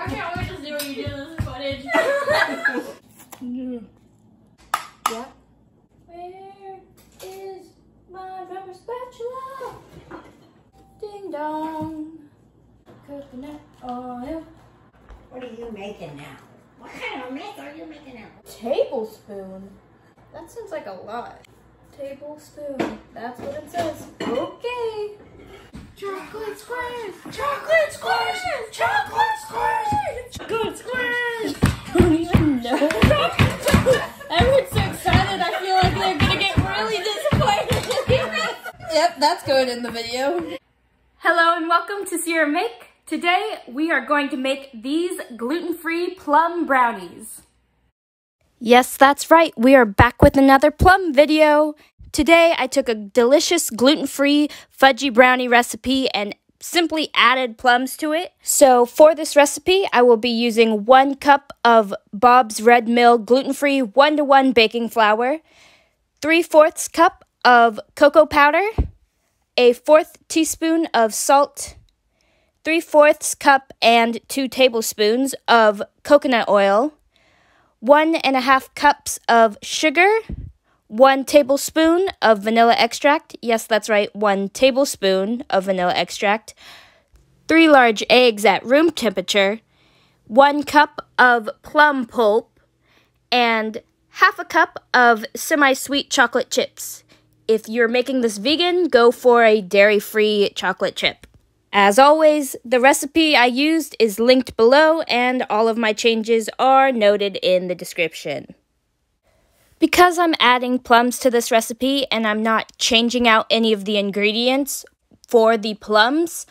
I can't wait to see what you do in this footage. Yeah. Where is my rubber spatula? Ding dong. Coconut oil. What are you making now? What kind of mess are you making now? Tablespoon? That seems like a lot. Tablespoon. That's what it says. Okay. Chocolate squares! Chocolate squares! Chocolate squares! Chocolate squares! I don't even know. Everyone's so excited. I feel like they're gonna get really disappointed. Yep, that's going in the video. Hello and welcome to See or Make. Today we are going to make these gluten-free plum brownies. Yes, that's right. We are back with another plum video. Today, I took a delicious gluten-free fudgy brownie recipe and simply added plums to it. So for this recipe, I will be using 1 cup of Bob's Red Mill gluten-free 1-to-1 baking flour, 3/4 cup of cocoa powder, a 1/4 teaspoon of salt, 3/4 cup and 2 tablespoons of coconut oil, 1.5 cups of sugar, 1 tablespoon of vanilla extract. Yes, that's right, 1 tablespoon of vanilla extract. 3 large eggs at room temperature. 1 cup of plum pulp. And 1/2 cup of semi-sweet chocolate chips. If you're making this vegan, go for a dairy-free chocolate chip. As always, the recipe I used is linked below, and all of my changes are noted in the description. Because I'm adding plums to this recipe and I'm not changing out any of the ingredients for the plums,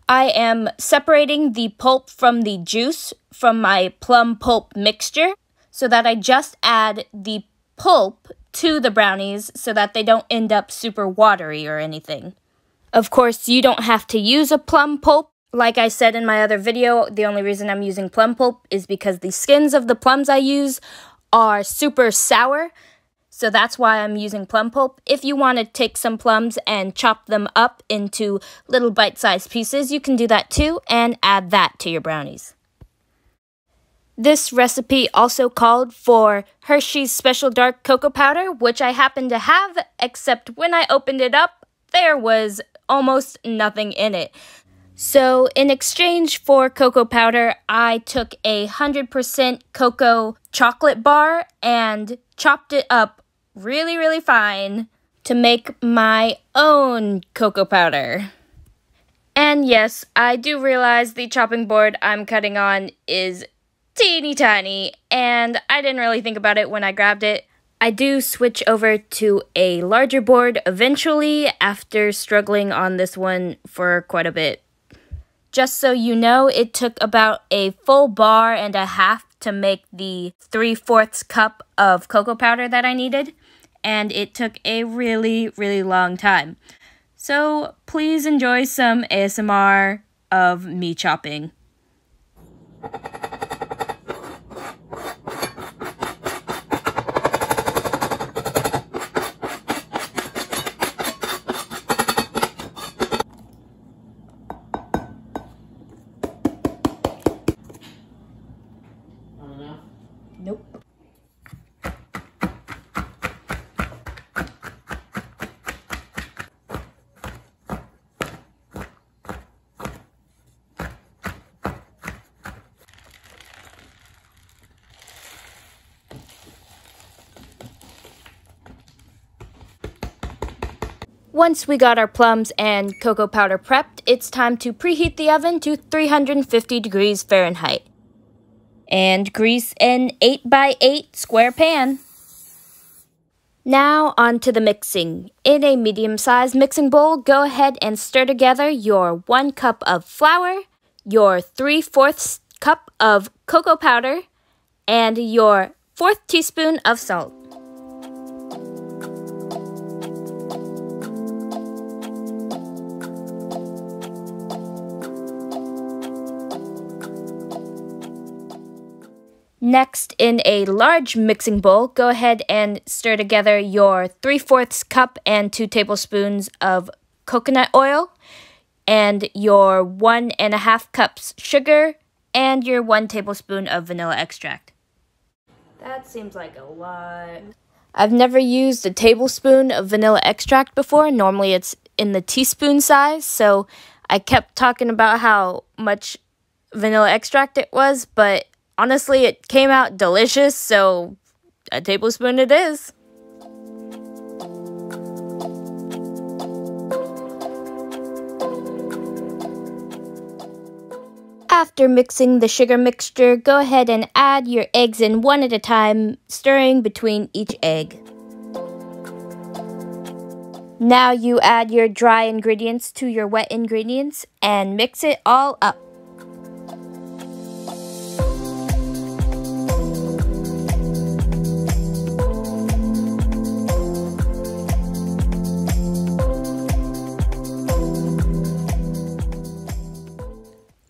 I am separating the pulp from the juice from my plum pulp mixture so that I just add the pulp to the brownies so that they don't end up super watery or anything. Of course, you don't have to use a plum pulp. Like I said in my other video, the only reason I'm using plum pulp is because the skins of the plums I use are super sour, so that's why I'm using plum pulp. If you want to take some plums and chop them up into little bite-sized pieces, you can do that too and add that to your brownies. This recipe also called for Hershey's Special Dark Cocoa Powder, which I happen to have, except when I opened it up, there was almost nothing in it. So, in exchange for cocoa powder, I took a 100% cocoa chocolate bar and chopped it up really, really fine to make my own cocoa powder. And yes, I do realize the chopping board I'm cutting on is teeny tiny, and I didn't really think about it when I grabbed it. I do switch over to a larger board eventually after struggling on this one for quite a bit. Just so you know, it took about a full bar and a half to make the 3/4 cup of cocoa powder that I needed, and it took a really, really long time. So please enjoy some ASMR of me chopping. Nope. Once we got our plums and cocoa powder prepped, it's time to preheat the oven to 350 degrees Fahrenheit. And grease an 8x8 square pan. Now on to the mixing. In a medium-sized mixing bowl, go ahead and stir together your 1 cup of flour, your 3/4 cup of cocoa powder, and your 1/4 teaspoon of salt. Next, in a large mixing bowl, go ahead and stir together your 3/4 cup and 2 tablespoons of coconut oil and your 1.5 cups sugar and your 1 tablespoon of vanilla extract. That seems like a lot. I've never used a tablespoon of vanilla extract before. Normally it's in the teaspoon size, so I kept talking about how much vanilla extract it was, but honestly it came out delicious, so a tablespoon it is. After mixing the sugar mixture, go ahead and add your eggs in one at a time, stirring between each egg. Now you add your dry ingredients to your wet ingredients and mix it all up.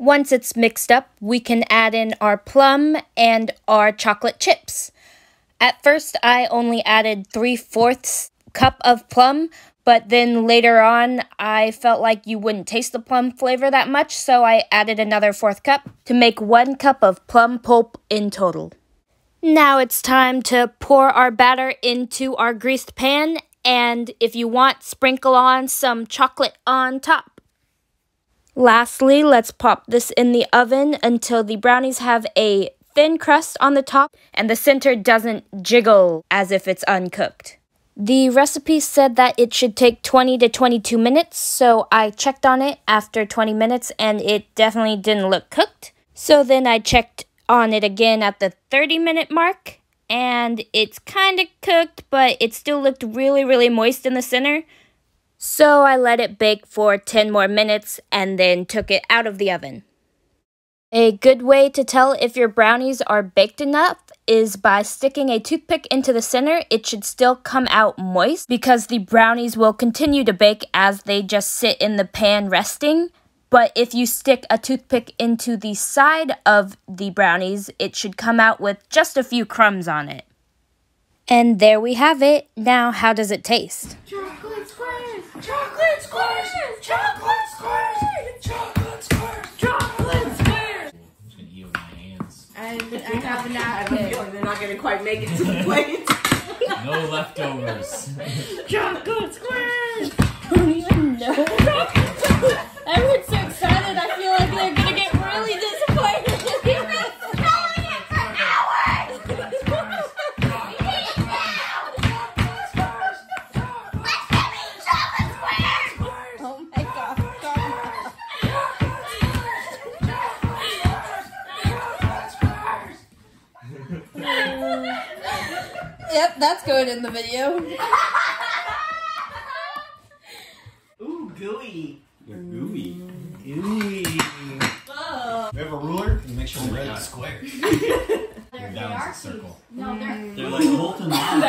Once it's mixed up, we can add in our plum and our chocolate chips. At first, I only added 3/4 cup of plum, but then later on, I felt like you wouldn't taste the plum flavor that much, so I added another 1/4 cup to make 1 cup of plum pulp in total. Now it's time to pour our batter into our greased pan, and if you want, sprinkle on some chocolate on top. Lastly, let's pop this in the oven until the brownies have a thin crust on the top and the center doesn't jiggle as if it's uncooked. The recipe said that it should take 20 to 22 minutes, so I checked on it after 20 minutes and it definitely didn't look cooked. So then I checked on it again at the 30-minute mark, and it's kind of cooked, but it still looked really moist in the center. So I let it bake for 10 more minutes and then took it out of the oven. A good way to tell if your brownies are baked enough is by sticking a toothpick into the center. It should still come out moist because the brownies will continue to bake as they just sit in the pan resting. But if you stick a toothpick into the side of the brownies, it should come out with just a few crumbs on it. And there we have it. Now, how does it taste? Chocolate squares! Chocolate squares! Chocolate squares! Chocolate squares! Chocolate squares! I'm just gonna eat with my hands. I have a I have a napkin. feeling they're not going to quite make it to the plate. No leftovers. Chocolate squares! I don't even know. Everyone's so excited. I feel like they're gonna get really disappointed. You've been spelling it for hours! Oh my god. Yep, that's going in the video. Ooh, gooey. They're gooey. Gooey. Whoa. We have a ruler. Can you make sure we're at square? They're down as a circle. No, They're like molten lava.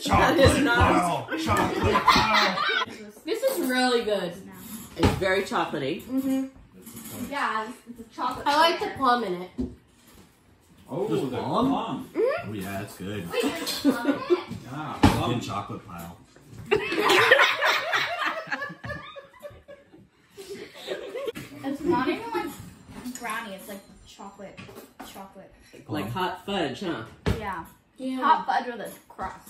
Chocolate wow. Chocolate wow. This is really good. It's very chocolatey. Yeah, it's a chocolate. I like the plum in it. Oh, the plum. Oh yeah, that's good. Yeah, plum and chocolate pile. It's not even like brownie, it's like chocolate. Like hot fudge, huh? Yeah. Hot fudge with a crust.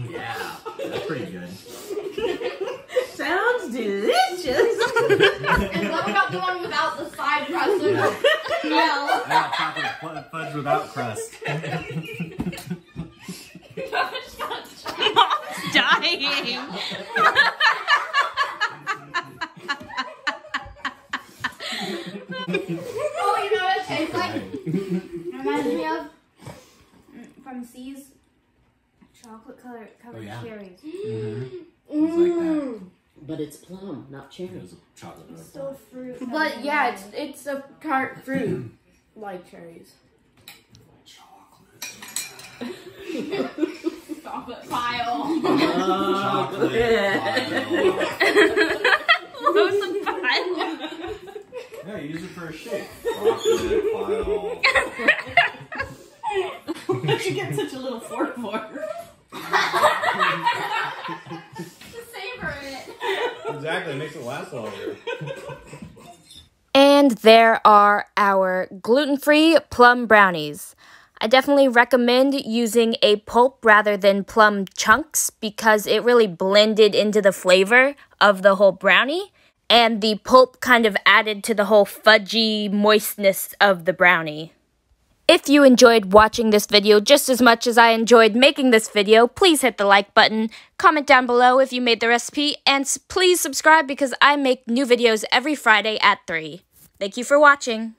Yeah, that's pretty good. Sounds delicious. And what about the one without the side crust? Yeah. No. I got chocolate fudge without crust. Dying! Oh, you know what it tastes like? It reminds me of from C's chocolate covered cherries. It's like that. But it's plum, not cherry. It was chocolate. It's still fruit. But yeah, it's a tart fruit, like cherries. Chocolate pile. Chocolate pile. Yeah, use it for a shake. Chocolate pile. Where'd you get such a little fork for? To savor it. Exactly. makes it last longer. And there are our gluten-free plum brownies. I definitely recommend using a pulp rather than plum chunks because it really blended into the flavor of the whole brownie. And the pulp kind of added to the whole fudgy moistness of the brownie. If you enjoyed watching this video just as much as I enjoyed making this video, please hit the like button, comment down below if you made the recipe, and please subscribe because I make new videos every Friday at 3. Thank you for watching.